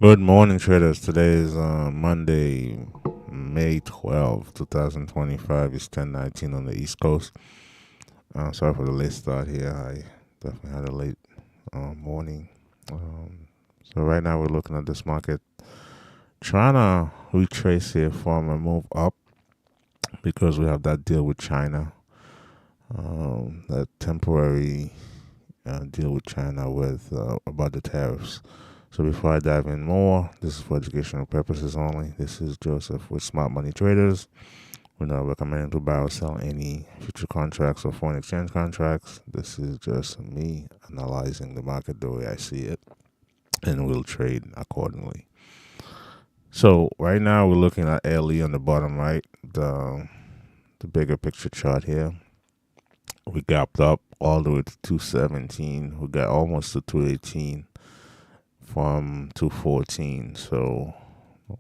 Good morning, traders. Today is Monday, May 12th, 2025. It's 10:19 on the East Coast. Sorry for the late start here. I definitely had a late morning. So right now we're looking at this market, trying to retrace here from a move up because we have that deal with China, that temporary deal with China with about the tariffs. So before I dive in more, this is for educational purposes only. This is Joseph with Smart Money Traders. We're not recommending to buy or sell any future contracts or foreign exchange contracts. This is just me analyzing the market the way I see it, and we'll trade accordingly. So right now we're looking at LE on the bottom right, the bigger picture chart here. We gapped up all the way to 217. We got almost to 218 from 214. So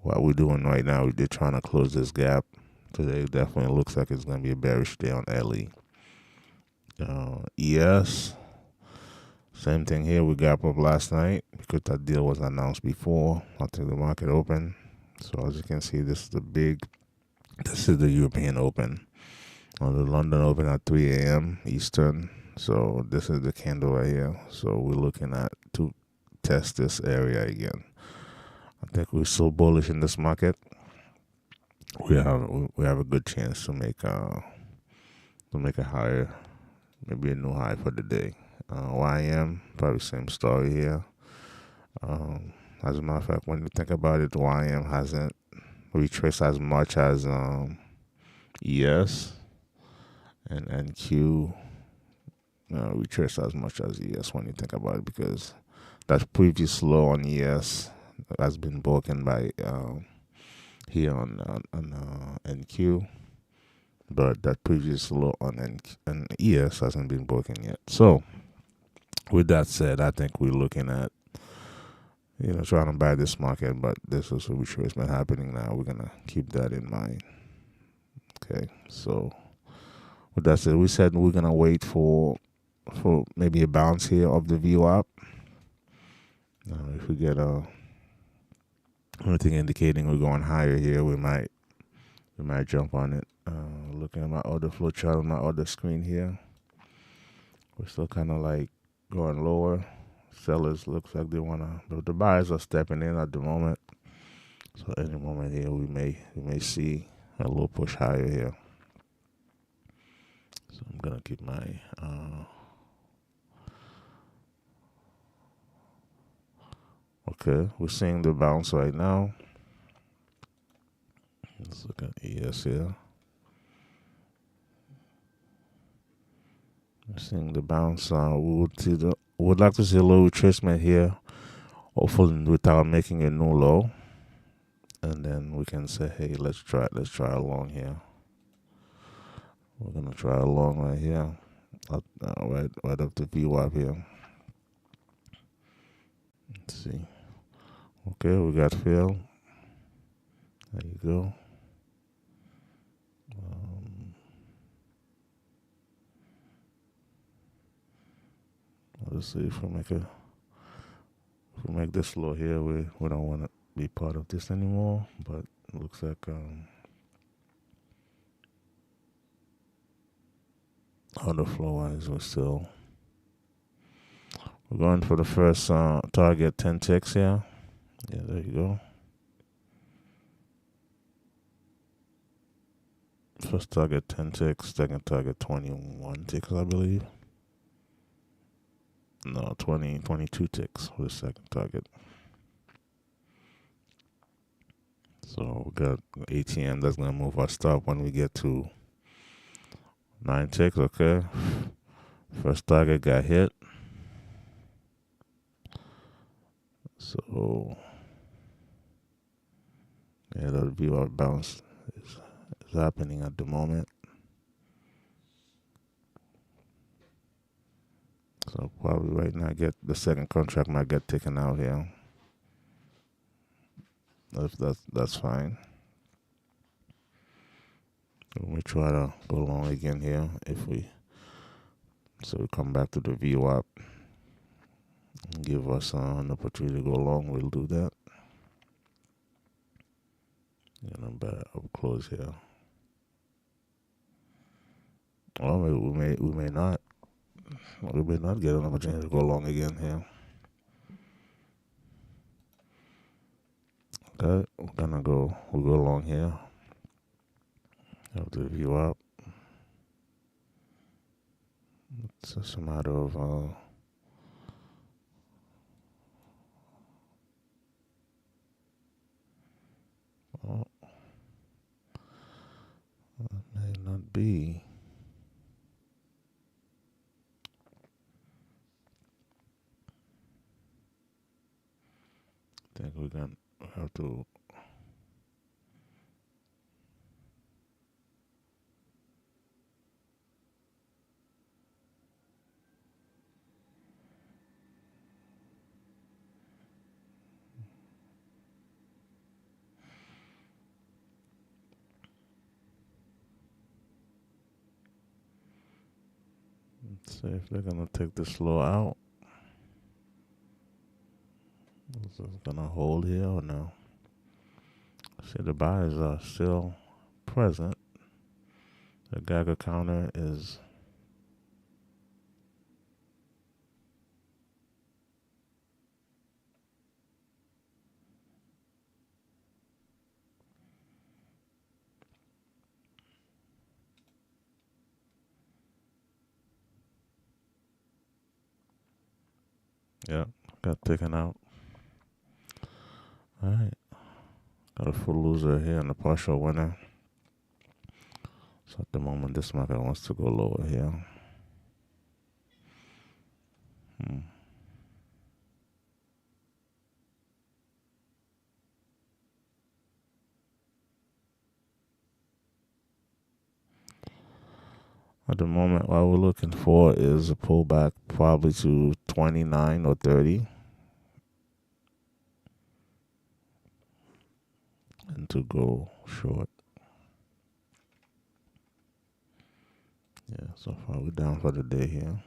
what we're doing right now, we're trying to close this gap. Today definitely looks like it's going to be a bearish day on LE. ES, same thing here. We gap up last night because that deal was announced before I think the market opened. So as you can see, this is the European Open. The London Open at 3 a.m. Eastern. So this is the candle right here. So we're looking at to test this area again. I think we're so bullish in this market. We have a good chance to make a higher, maybe a new high for the day. YM, probably same story here. As a matter of fact, when you think about it, YM hasn't retraced as much as ES and NQ retraced as much as ES when you think about it, because that previous low on ES has been broken by here on NQ, but that previous low on ES hasn't been broken yet. So with that said, I think we're looking at trying to buy this market, but this is a retracement happening now. We're gonna keep that in mind. Okay, so with that said, we said we're gonna wait for maybe a bounce here of the VWAP. If we get anything indicating we're going higher here, we might jump on it. Looking at my other flow chart on my other screen here, we're still kind of like going lower. Sellers looks like they wanna, but the buyers are stepping in at the moment. So any moment here, we may see a little push higher here. So I'm gonna keep my okay. We're seeing the bounce right now. Let's look at ES here. We're seeing the bounce. We would like to see a little retracement here, hopefully without making a new low, and then we can say, hey, let's try a long here. We're gonna try a long right here, right up the VWAP here. Let's see. Okay, we got fill. There you go. Let's see if we make this low here. We don't want to be part of this anymore. But it looks like other flow wise we're going for the first target 10 ticks here. Yeah, there you go. First target 10 ticks, second target 21 ticks, I believe. No, 22 ticks for the second target. So we got ATM that's gonna move our stop when we get to 9 ticks. Okay, first target got hit. So yeah, the view bounce is happening at the moment. So probably right now, get the second contract might get taken out here. If that's fine. We try to go long again here. We come back to the VWAP, give us an opportunity to go long. We'll do that. Getting better up close here. Or maybe we may not get an opportunity to go long again here. Okay, we'll go long here. Have to view up. It's just a matter of oh, may not be. I think we're gonna have to. Let's see if they're gonna take this low out. Is this gonna hold here or no? See, the buyers are still present. The Geiger counter is got taken out. All right, got a full loser here and a partial winner. So at the moment, this market wants to go lower here. At the moment, what we're looking for is a pullback probably to 29 or 30 and to go short. Yeah, so far we're down for the day here.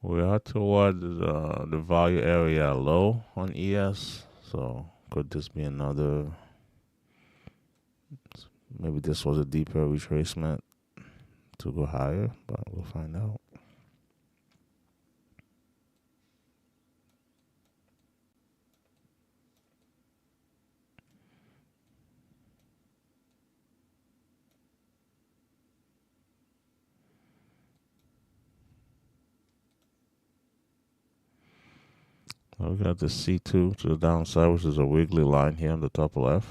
We are towards the value area low on ES, so could this be another? Maybe this was a deeper retracement to go higher, but we'll find out. We got the C2 to the downside, which is a wiggly line here on the top left.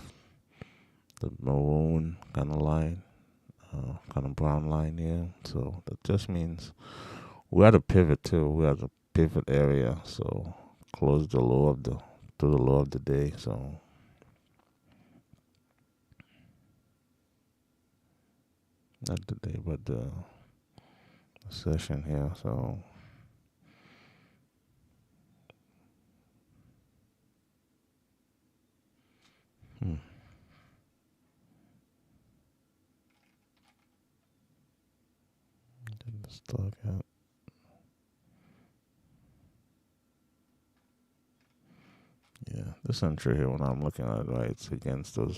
The maroon kind of line, kind of brown line here. So that just means we had a pivot too. We had a pivot area. So close the low of the to the low of the day. So not the day, but the session here. So the stock out. Yeah, this entry here, when I'm looking at it, right, it's against the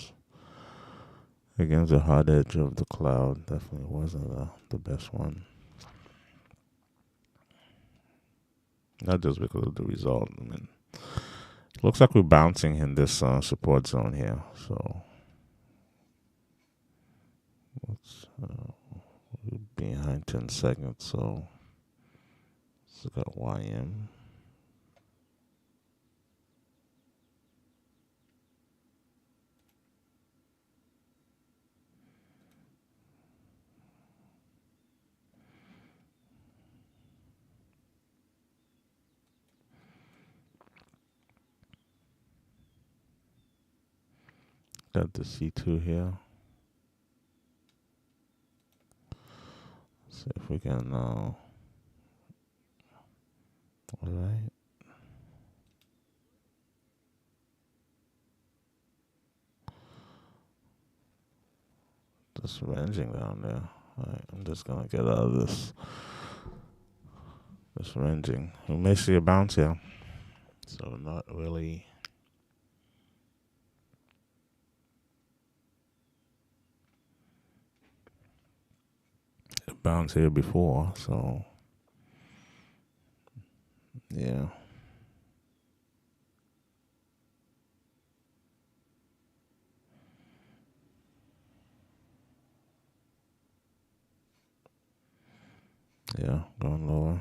hard edge of the cloud. Definitely wasn't the best one. Not just because of the result. I mean, looks like we're bouncing in this support zone here. So let's we're behind 10 seconds. So let's look at YM. Got the C2 here. See if we can. All right. Just ranging down there. Alright, I'm just gonna get out of this ranging. We may see a bounce here. So not really a bounce here before, so yeah. Yeah, going lower.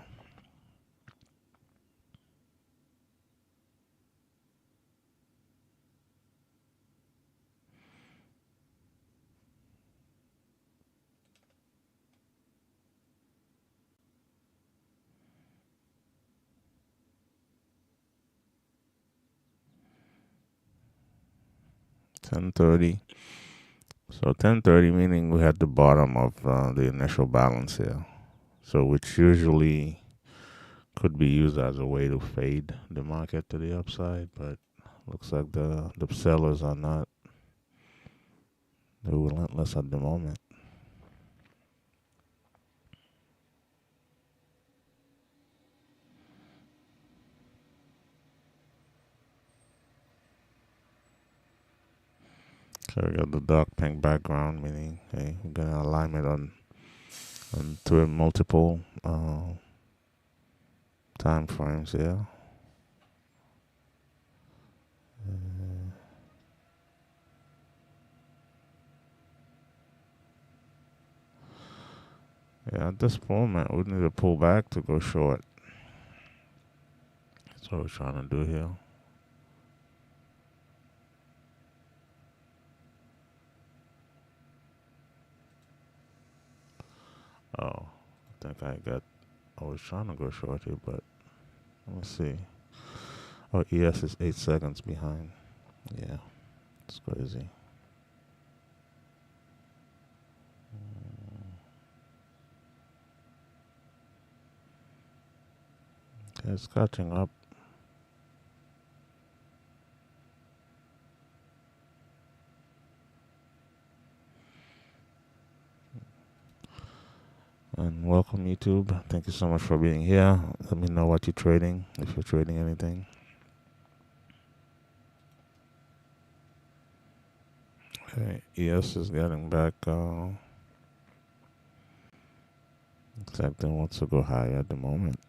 $10.30. So 10.30 meaning we had the bottom of the initial balance here. So which usually could be used as a way to fade the market to the upside, but looks like the sellers are not. They're relentless at the moment. So we got the dark pink background, meaning hey, we're gonna align it on to multiple time frames here. Yeah, at this moment, we need to pull back to go short. That's what we're trying to do here. Oh, I think I was trying to go short here, but let me see. Oh, ES is 8 seconds behind. Yeah, it's crazy. Okay, it's catching up. And welcome, YouTube. Thank you so much for being here. Let me know what you're trading, if you're trading anything. Okay, ES is getting back. Exactly wants to go higher at the moment.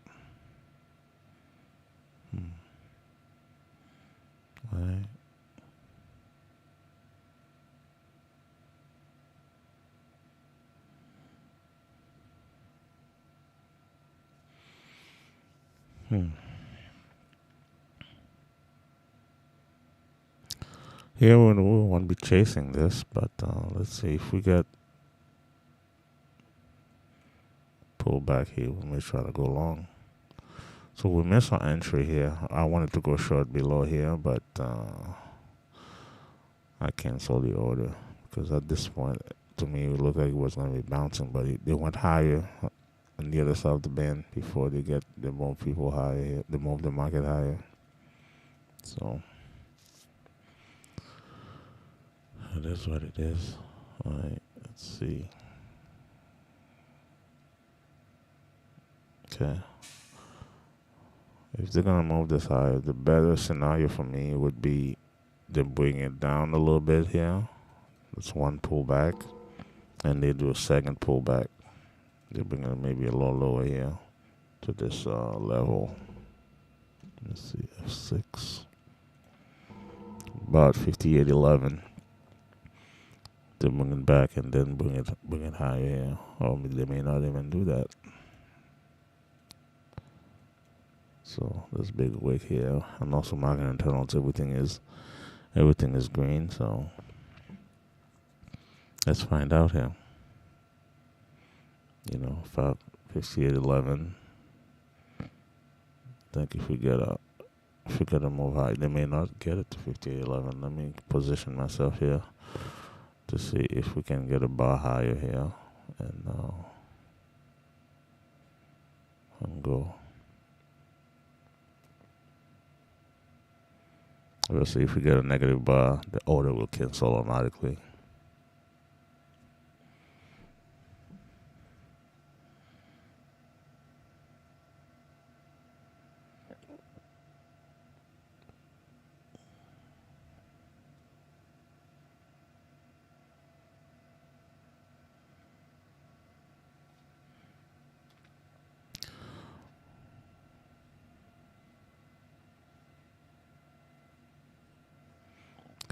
All right. Here we won't be chasing this, but let's see if we get pulled back here. We may try to go long. So we missed our entry here. I wanted to go short below here, but I canceled the order because at this point, to me, it looked like it was going to be bouncing, but they went higher on the other side of the band before they move people higher here. They move the market higher. So it is what it is. All right, let's see. Okay. If they're gonna move this higher, the better scenario for me would be they bring it down a little bit here. That's one pullback, and they do a second pullback. They bring it maybe a little lower here to this level. Let's see, F6, about 58.11. They bring it back and then bring it higher here, or they may not even do that. So this big wick here. I'm also marking internals. Everything is green. So let's find out here. 58.11. I think if we get a move high, they may not get it to 58.11. Let me position myself here to see if we can get a bar higher here and go. We'll see if we get a negative bar, the order will cancel automatically.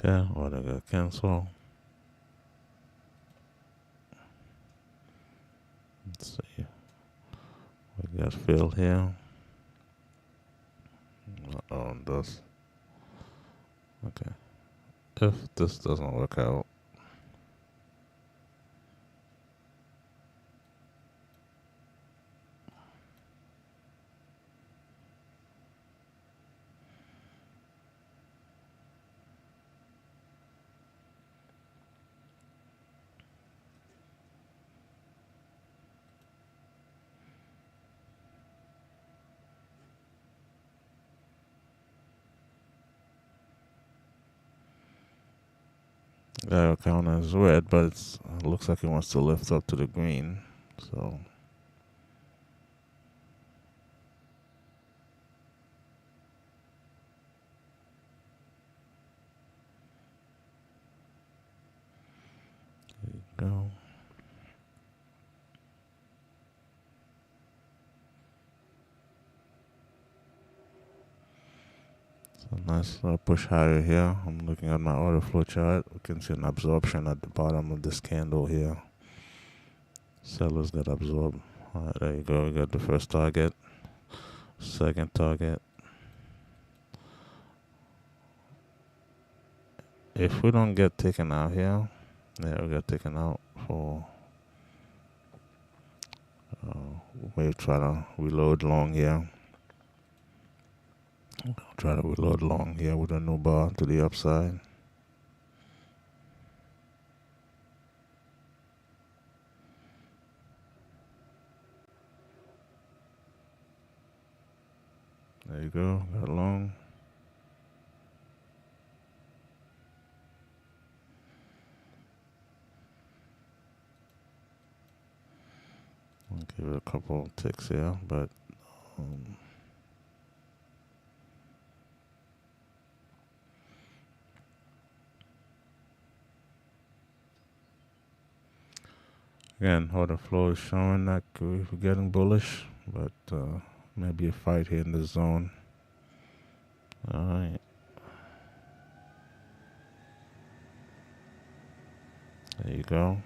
Okay, order got cancel. Let's see. We got fill here. This. Okay. If this doesn't work out, that count as red, but it looks like it wants to lift up to the green. So there you go. So nice push higher here. I'm looking at my order flow chart. We can see an absorption at the bottom of this candle here. Sellers got absorbed. All right, there you go. We got the first target, second target. If we don't get taken out here, yeah, we got taken out for. We try to reload long here. Try to reload long here with a new bar to the upside. There you go. Got long. I'll give it a couple ticks here, but again, order flow is showing that we're getting bullish, but maybe a fight here in the zone. All right. There you go.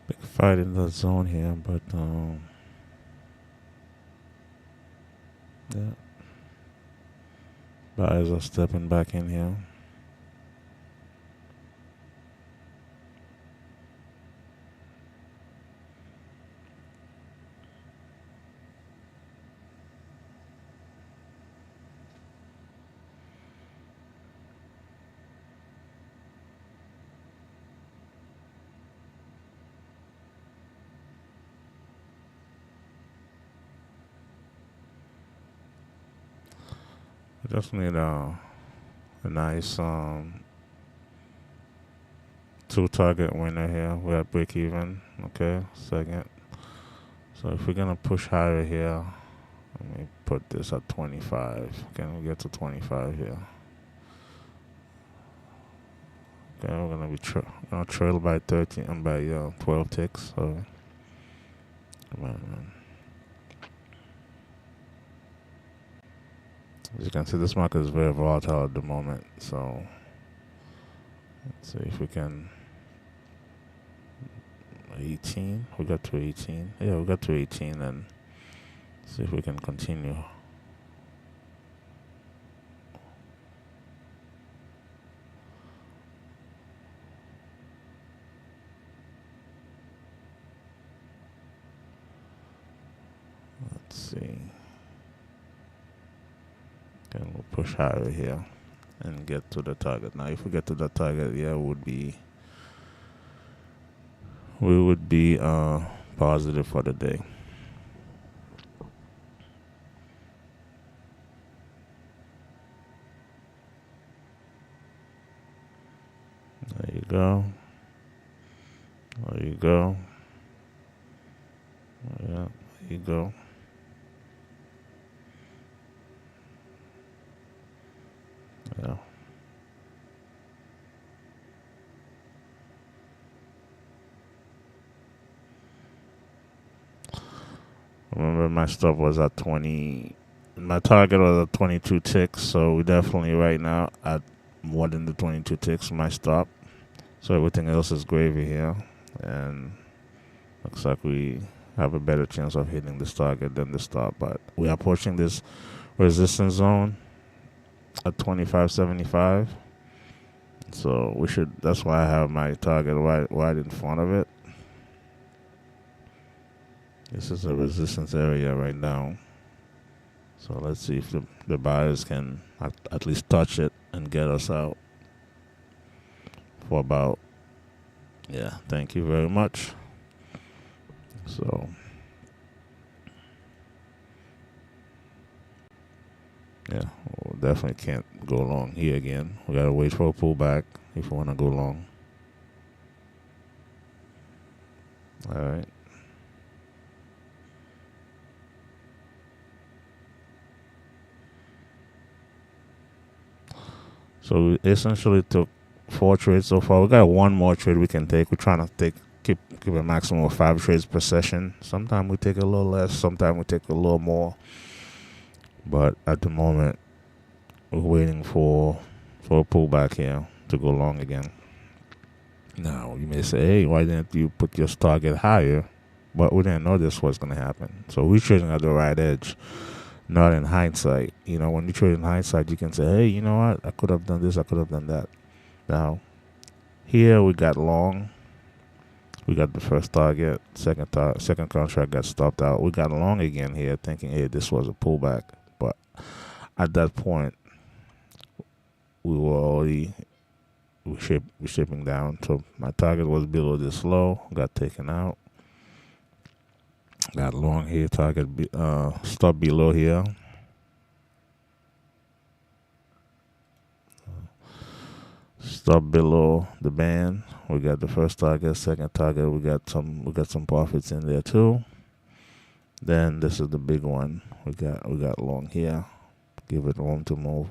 Big fight in the zone here, but yeah. Buyers are stepping back in here. We just need a nice two target winner here. We're at break even. Okay, second. So if we're gonna push higher here, let me put this at 25. Can we get to 25 here? Okay, we're gonna be gonna trail by 13 and by 12 ticks. So come on, man. As you can see, this market is very volatile at the moment. So let's see if we can. 18. We got to 18. Yeah, we got to 18, and see if we can continue. see. Then we'll push higher here and get to the target. Now, if we get to the target, yeah, we would be positive for the day. There you go. There you go. Yeah, there you go. Yeah. Remember, my stop was at 20. My target was at 22 ticks, so we definitely right now at more than the 22 ticks. My stop, so everything else is gravy here, and looks like we have a better chance of hitting this target than the stop. But we are approaching this resistance zone at 25.75, so we should. That's why I have my target right in front of it. This is a resistance area right now. So let's see if the buyers can at least touch it and get us out for about, yeah, thank you very much. So, yeah, we definitely can't go long here again. We gotta wait for a pullback if we wanna go long. All right. So we essentially took 4 trades so far. We got one more trade we can take. We're trying to keep a maximum of 5 trades per session. Sometimes we take a little less. Sometimes we take a little more. But at the moment, we're waiting for a pullback here to go long again. Now you may say, "Hey, why didn't you put your target higher?" But we didn't know this was going to happen. So we're trading at the right edge, not in hindsight. When you trade in hindsight, you can say, "Hey, you know what? I could have done this. I could have done that." Now, here we got long. We got the first target. Second contract got stopped out. We got long again here, thinking, "Hey, this was a pullback." But at that point, we were already shipping down. So my target was below this low. Got taken out. Got long here. Target stop below here. Stop below the band. We got the first target, second target. We got some profits in there too. Then this is the big one. We got long here. Give it room to move.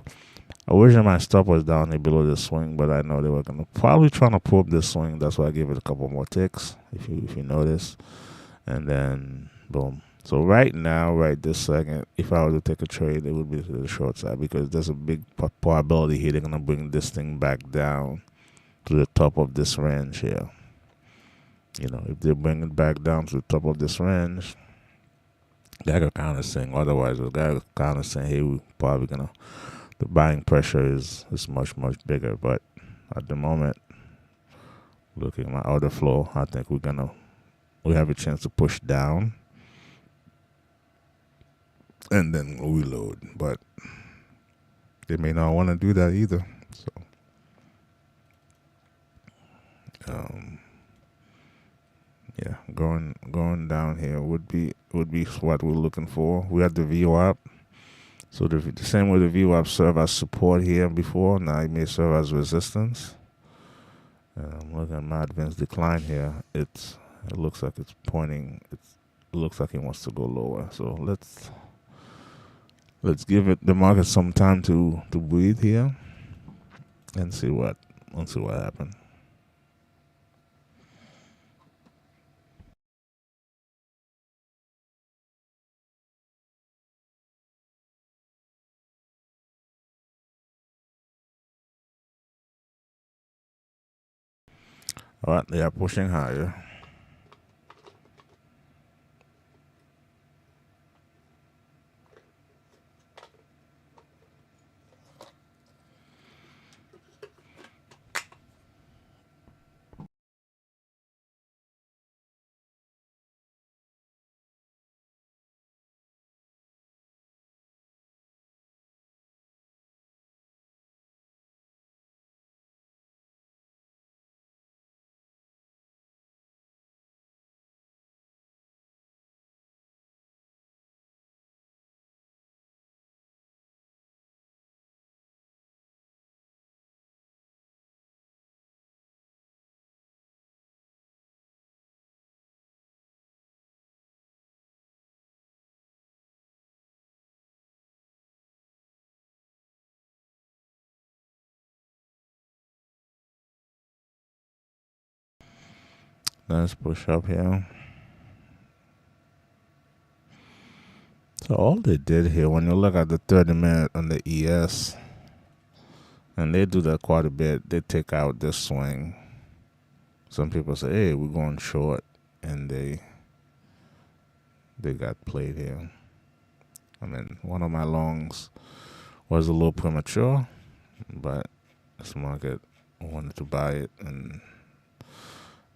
Originally my stop was down here below the swing, but I know they were gonna probably trying to probe this swing. That's why I gave it a couple more ticks. If you notice, and then boom. So right now, right this second, if I were to take a trade, it would be to the short side because there's a big probability here they're gonna bring this thing back down to the top of this range here. If they bring it back down to the top of this range, that could kind of saying. Otherwise, the guy kind of saying, "Hey, we probably gonna." The buying pressure is much bigger. But at the moment, looking at my order flow, I think we have a chance to push down and then reload. But they may not want to do that either. So, yeah, going down here would be what we're looking for. We had the VWAP. So the same way the VWAP served as support here before, now it may serve as resistance. I'm looking at my advanced decline here. It looks like it's pointing. It looks like it wants to go lower. So let's give the market some time to breathe here and see what happens. All right, they are pushing higher. Let's push up here. So all they did here, when you look at the 30 minute on the ES, and they do that quite a bit, they take out this swing. Some people say, hey, we're going short, and they got played here. I mean, one of my longs was a little premature, but this market wanted to buy it, and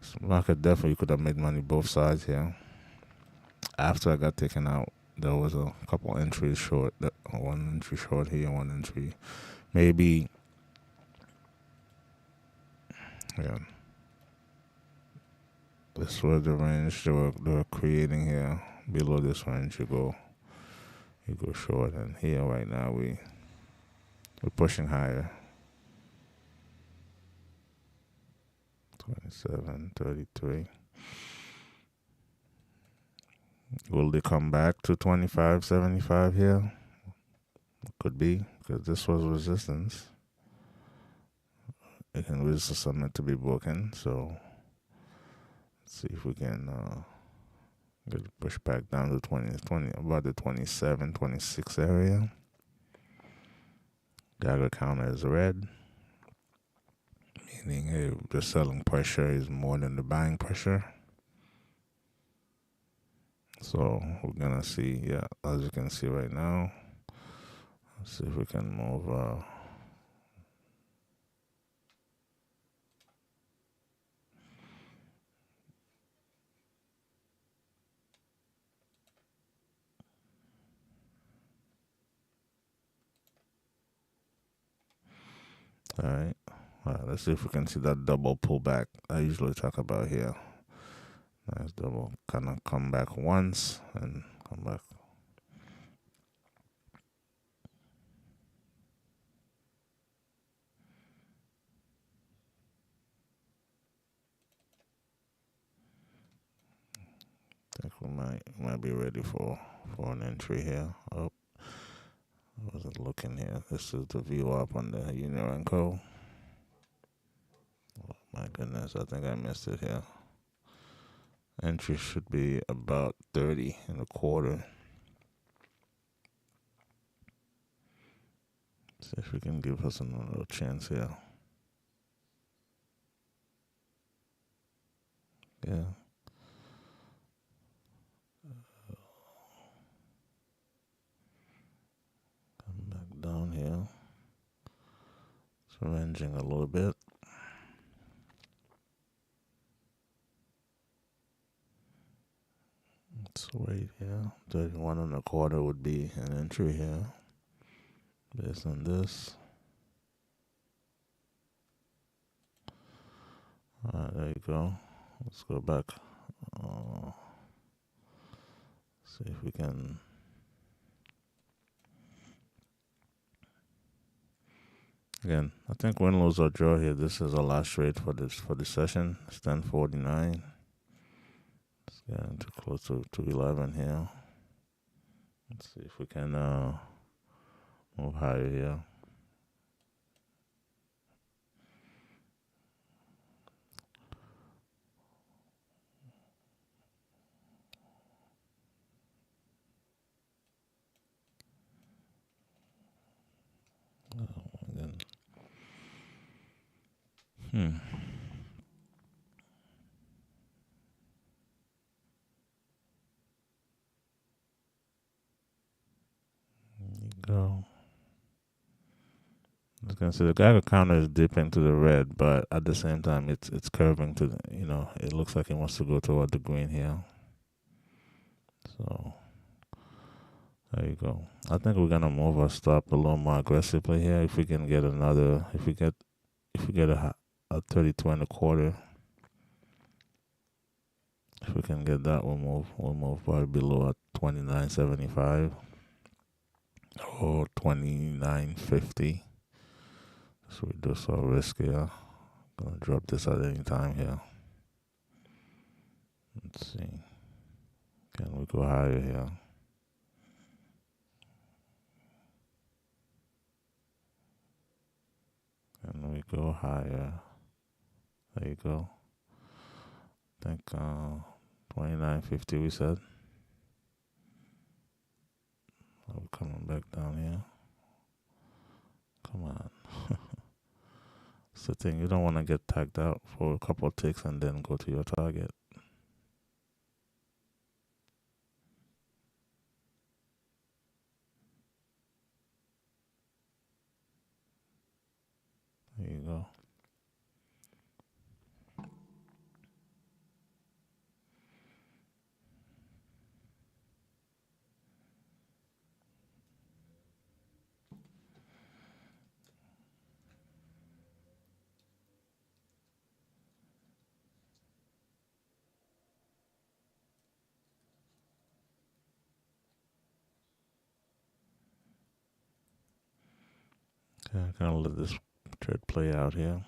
this market definitely could have made money both sides here. After I got taken out, there was a couple entries short. One entry short here, one entry maybe. Yeah, this was the range they were creating here. Below this range, you go short, and here right now we're pushing higher. 27.33. Will they come back to 25.75 here? Could be, because this was resistance. It can resist something to be broken. So let's see if we can get a push back down to 20, about the 27, 26 area. Geiger counter is red, meaning hey, the selling pressure is more than the buying pressure. So we're gonna see, yeah, as you can see right now. Let's see if we can move. All right. Let's see if we can see that double pullback I usually talk about here. Nice double, kind of come back once and come back. I think we might be ready for an entry here. Oh, I wasn't looking here. This is the view up on the Union & Co. Oh, my goodness, I think I missed it here. Entry should be about 30 and a quarter. See if we can give us another chance here. Yeah. Come back down here. It's ranging a little bit. Let's wait here. 31 and a quarter would be an entry here. Based on this. Alright, there you go. Let's go back. See if we can. Again, I think win, lose, or draw here. This is our last trade for this session. It's 10:49. It's getting too close to 11 here. Let's see if we can move higher here. Again. There you go. I was gonna say the Geiger counter is deep into the red, but at the same time, it's curving to the, it looks like it wants to go toward the green here. So there you go. I think we're gonna move our stop a little more aggressively here. If we can get another, if we get a 32 and a quarter, if we can get that, we'll move probably below at 29.75 or 29.50. So we do so risk here. Gonna drop this at any time here. Let's see. Can we go higher here? Can we go higher? There you go. I think 29.50 we said. We're coming back down here. Come on. It's the thing, you don't want to get tagged out for a couple of ticks and then go to your target. There you go. Okay, I'm gonna let this trade play out here.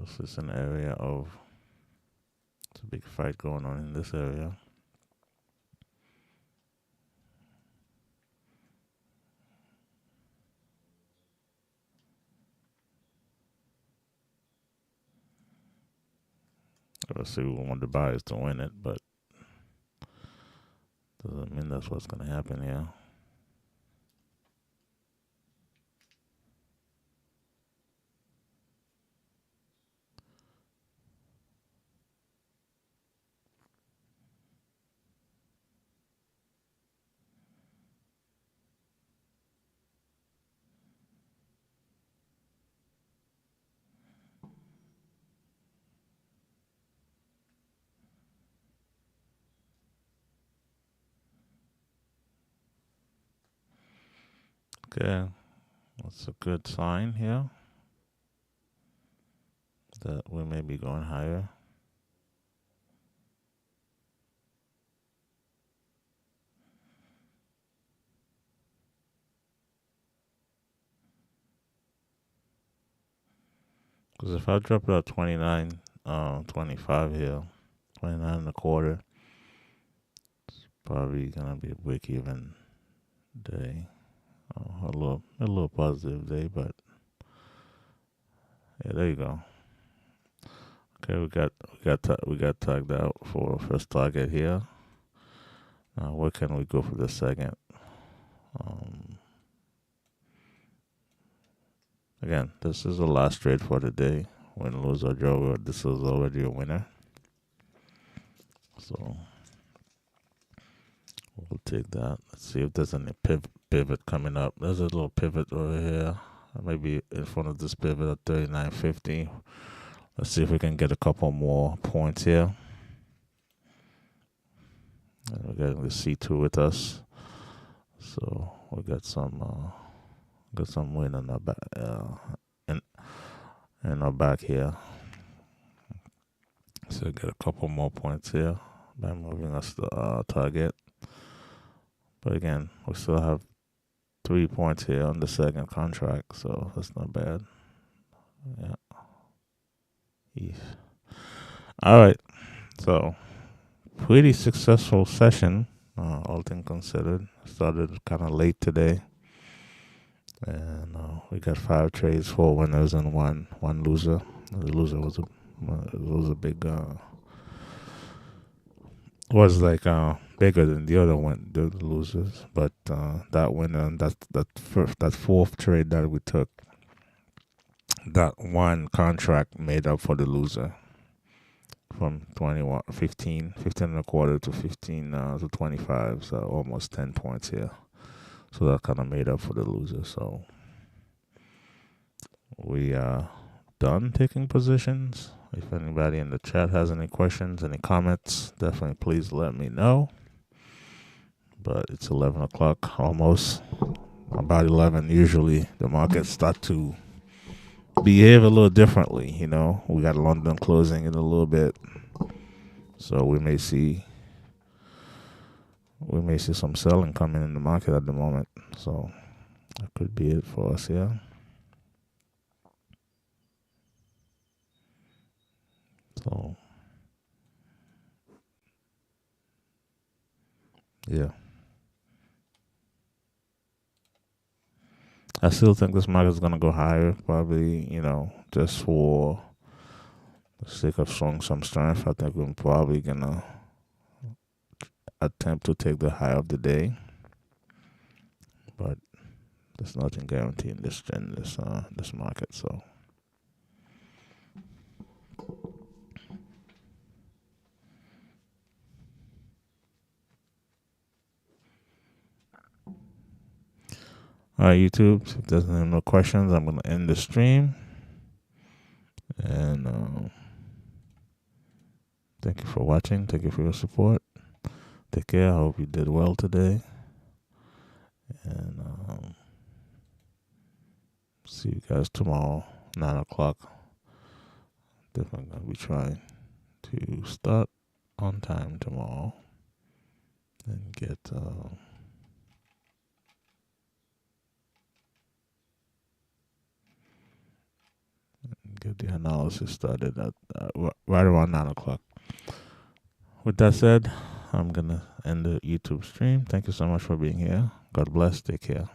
This is an area of, it's a big fight going on in this area. Obviously, we want the buyers to win it, but doesn't mean that's what's gonna happen here. Okay, that's a good sign here that we may be going higher. Because if I drop it at 29.25 here, 29 and a quarter, it's probably gonna be a break even day. A little positive day, but yeah, there you go. Okay, we got tagged out for first target here. Now, where can we go for the second? Again, this is the last trade for the day. Win, lose, or draw, this is already a winner. So we'll take that. Let's see if there's any pivot coming up. There's a little pivot over here. Maybe in front of this pivot at 39.50. Let's see if we can get a couple more points here. And we're getting the C2 with us. So we got some win on our back, in our back here. So get a couple more points here by moving us to target. But again, we still have 3 points here on the second contract, so that's not bad. Yeah. All right. So pretty successful session, all things considered. Started kind of late today. And we got 5 trades, 4 winners and one loser. The loser was a big was like bigger than the other one, the losers. But that winner, that fourth trade that we took, that one contract made up for the loser from 15 and a quarter to 15 to 25, so almost 10 points here. So that kind of made up for the loser. So we are done taking positions. If anybody in the chat has any questions, any comments, definitely please let me know. But it's 11 o'clock almost. About 11, usually the markets start to behave a little differently. You know, we got London closing in a little bit. So we may see some selling coming in the market at the moment. So that could be it for us here. So yeah, I still think this market is gonna go higher. Probably, just for For the sake of showing some strength, I think we're probably gonna attempt to take the high of the day, but there's nothing guaranteed in this market. So all right, YouTube. If there's no questions, I'm gonna end the stream. And thank you for watching. Thank you for your support. Take care. I hope you did well today. And see you guys tomorrow, 9 o'clock. Definitely going to be trying to start on time tomorrow and get the analysis started at right around 9 o'clock. With that said, I'm going to end the YouTube stream. Thank you so much for being here. God bless. Take care.